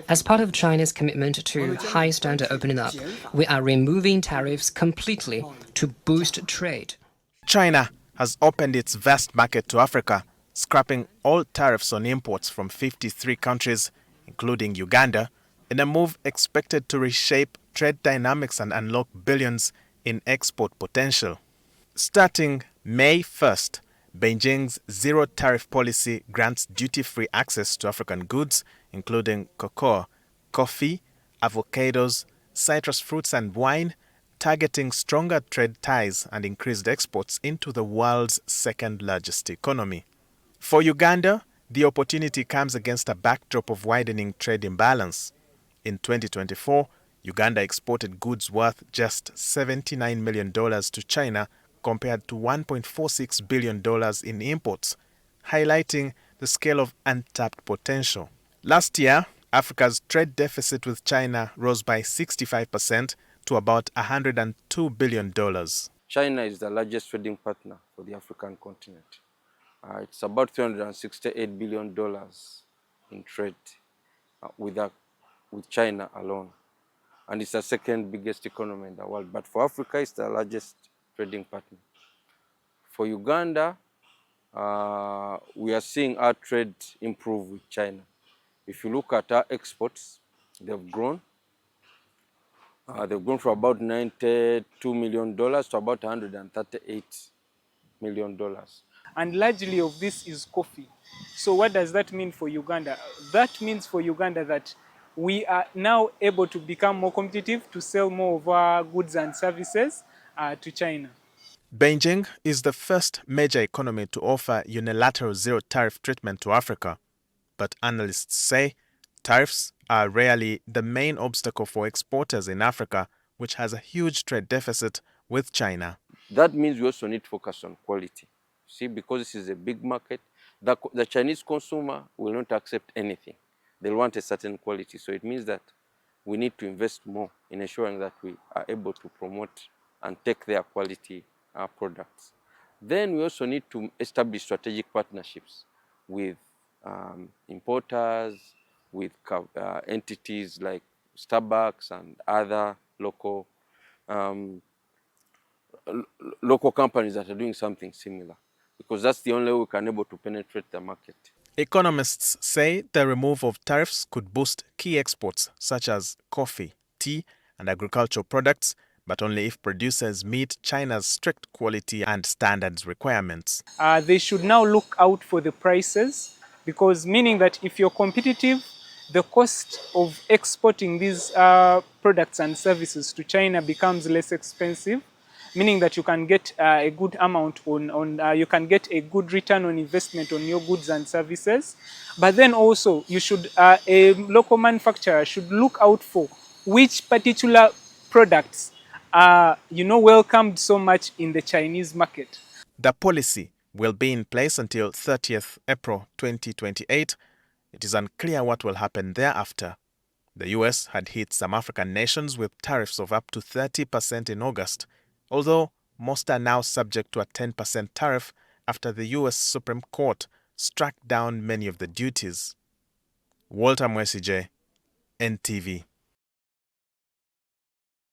As part of China's commitment to high standard opening up, we are removing tariffs completely to boost trade. China has opened its vast market to Africa, scrapping all tariffs on imports from 53 countries, including Uganda, in a move expected to reshape trade dynamics and unlock billions in export potential. Starting May 1st, Beijing's zero-tariff policy grants duty-free access to African goods, including cocoa, coffee, avocados, citrus fruits and wine, targeting stronger trade ties and increased exports into the world's second-largest economy. For Uganda, the opportunity comes against a backdrop of widening trade imbalance. In 2024, Uganda exported goods worth just $79 million to China compared to $1.46 billion in imports, highlighting the scale of untapped potential. Last year, Africa's trade deficit with China rose by 65% to about $102 billion. China is the largest trading partner for the African continent. It's about $368 billion in trade with China alone. And it's the second biggest economy in the world. But for Africa, it's the largest trading partner. For Uganda, we are seeing our trade improve with China. If you look at our exports, they've grown. They've grown from about $92 million to about $138 million. And largely of this is coffee. So what does that mean for Uganda? That means for Uganda that we are now able to become more competitive, to sell more of our goods and services to China. Beijing is the first major economy to offer unilateral zero-tariff treatment to Africa. But analysts say tariffs are rarely the main obstacle for exporters in Africa, which has a huge trade deficit with China. That means we also need to focus on quality. See, because this is a big market, the Chinese consumer will not accept anything. They'll want a certain quality. So it means that we need to invest more in ensuring that we are able to promote and take their quality products. Then we also need to establish strategic partnerships with importers, with entities like Starbucks and other local companies that are doing something similar, because that's the only way we can able to penetrate the market. Economists say the removal of tariffs could boost key exports such as coffee, tea, and agricultural products, but only if producers meet China's strict quality and standards requirements. They should now look out for the prices, because meaning that if you're competitive, the cost of exporting these products and services to China becomes less expensive, meaning that you can get a good amount you can get a good return on investment on your goods and services. But then also you should, a local manufacturer should look out for which particular products are, welcomed so much in the Chinese market. The policy will be in place until 30th April 2028. It is unclear what will happen thereafter. The US had hit some African nations with tariffs of up to 30% in August, although most are now subject to a 10% tariff after the US Supreme Court struck down many of the duties. Walter Mwesigye, NTV.